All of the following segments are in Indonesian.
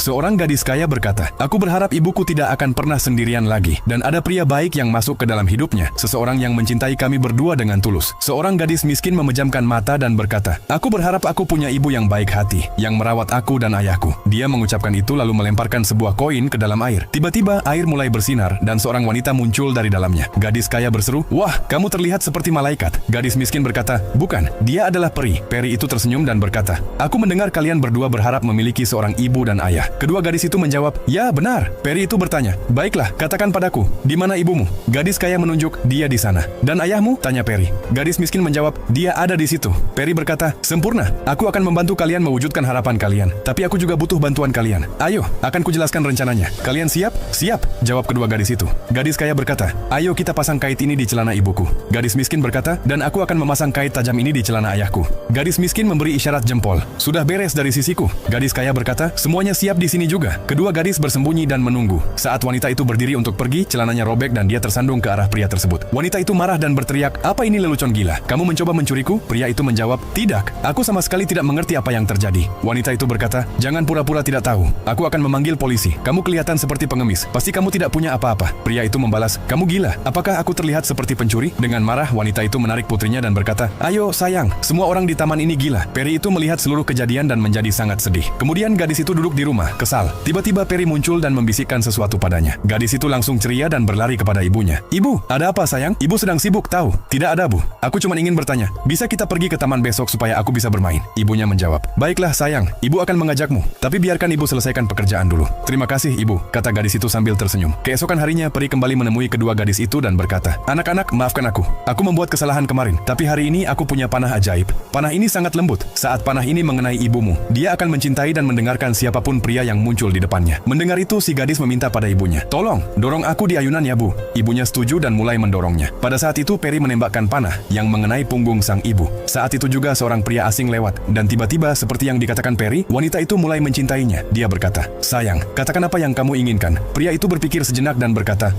Seorang gadis kaya berkata, "Aku berharap ibuku tidak akan pernah sendirian lagi, dan ada pria baik yang masuk ke dalam hidupnya, seseorang yang mencintai kami berdua dengan tulus." Seorang gadis miskin memejamkan mata dan berkata, "Aku berharap aku punya ibu yang baik hati, yang merawat aku dan ayahku." Dia mengucapkan itu lalu melemparkan sebuah koin ke dalam air. Tiba-tiba air mulai bersinar dan seorang wanita muncul dari dalamnya. Gadis kaya berseru, "Wah, kamu terlihat seperti malaikat." Gadis miskin berkata, "Bukan, dia adalah peri." Peri itu tersenyum dan berkata, "Aku mendengar kalian berdua berharap memiliki seorang ibu dan ayah." Kedua gadis itu menjawab, "Ya, benar." Peri itu bertanya, "Baiklah, katakan padaku, di mana ibumu?" Gadis kaya menunjuk, "Dia di sana." "Dan ayahmu?" tanya Peri. Gadis miskin menjawab, "Dia ada di situ." Peri berkata, "Sempurna, aku akan membantu kalian mewujudkan harapan kalian. Tapi aku juga butuh bantuan kalian. Ayo, akan kujelaskan rencananya. Kalian siap?" "Siap," jawab kedua gadis itu. Gadis kaya berkata, "Ayo kita pasang kait ini di celana ibuku." Gadis miskin berkata, "Dan aku akan memasang kait tajam ini di celana ayahku." Gadis miskin memberi isyarat jempol. "Sudah beres dari sisiku." Gadis kaya berkata, "Semuanya siap di sini juga." Kedua gadis bersembunyi dan menunggu. Saat wanita itu berdiri untuk pergi, celananya robek dan dia tersandung ke arah pria tersebut. Wanita itu marah dan berteriak, "Apa ini lelucon gila? Kamu mencoba mencuriku?" Pria itu menjawab, "Tidak, aku sama sekali tidak mengerti apa yang terjadi." Wanita itu berkata, "Jangan pura-pura tidak tahu. Aku akan memanggil polisi. Kamu kelihatan seperti pengemis. Pasti kamu tidak punya apa-apa." Pria itu membalas, "Kamu gila. Apakah aku terlihat seperti pencuri?" Dengan marah, wanita itu menarik putrinya dan berkata, "Ayo sayang, semua orang di taman ini gila." Peri itu melihat seluruh kejadian dan menjadi sangat sedih. Kemudian gadis itu duduk di rumah, kesal. Tiba-tiba Peri muncul dan membisikkan sesuatu padanya. Gadis itu langsung ceria dan berlari kepada ibunya. "Ibu, ada apa sayang? Ibu sedang sibuk tahu." "Tidak ada, Bu. Aku cuma ingin bertanya, bisa kita pergi ke taman besok supaya aku bisa bermain?" Ibunya menjawab, "Baiklah sayang, ibu akan mengajakmu. Tapi biarkan ibu selesaikan pekerjaan dulu." "Terima kasih ibu," kata gadis itu sambil tersenyum. Keesokan harinya Peri kembali menemui kedua gadis itu dan berkata, "Anak-anak, maafkan aku. Aku membuat kesalahan kemarin. Tapi hari ini aku punya panah ajaib. Panah ini sangat lembut. Saat panah ini mengenai ibumu, dia akan mencintai dan mendengarkan siapapun pria yang muncul di depannya." Mendengar itu, si gadis meminta pada ibunya, "Tolong, dorong aku di ayunan ya, Bu." Ibunya setuju dan mulai mendorongnya. Pada saat itu Peri menembakkan panah yang mengenai punggung sang ibu. Saat itu juga seorang pria asing lewat dan tiba-tiba seperti yang dikatakan Peri, wanita itu mulai mencintainya. Dia berkata, "Sayang, katakan apa yang kamu inginkan." Pria itu berpikir sejenak dan berkata,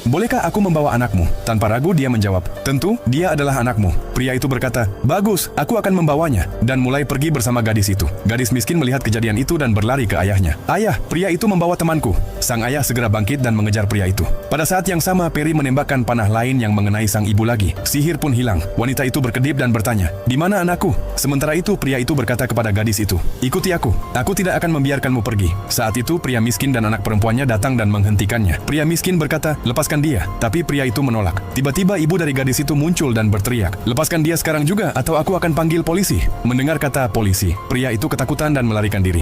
Bolehkah aku membawa anakmu?" Tanpa ragu dia menjawab, "Tentu, dia adalah anakmu." Pria itu berkata, "Bagus, aku akan membawanya." Dan mulai pergi bersama gadis itu. Gadis miskin melihat kejadian itu dan berlari ke ayahnya. "Ayah, pria itu membawa temanku." Sang ayah segera bangkit dan mengejar pria itu. Pada saat yang sama Peri menembakkan panah lain yang mengenai sang ibu lagi. Sihir pun hilang. Wanita itu berkedip dan bertanya, "Di mana anakku?" Sementara itu pria itu berkata kepada gadis itu, "Ikuti aku. Aku tidak akan membiarkanmu pergi." Saat itu pria miskin dan anak perempuannya datang dan menghentikannya. Pria miskin berkata, "Lepaskan dia." Tapi pria itu menolak. Tiba-tiba ibu dari gadis itu muncul dan berteriak, "Lepaskan dia sekarang juga atau aku akan panggil polisi." Mendengar kata polisi, pria itu ketakutan dan melarikan diri.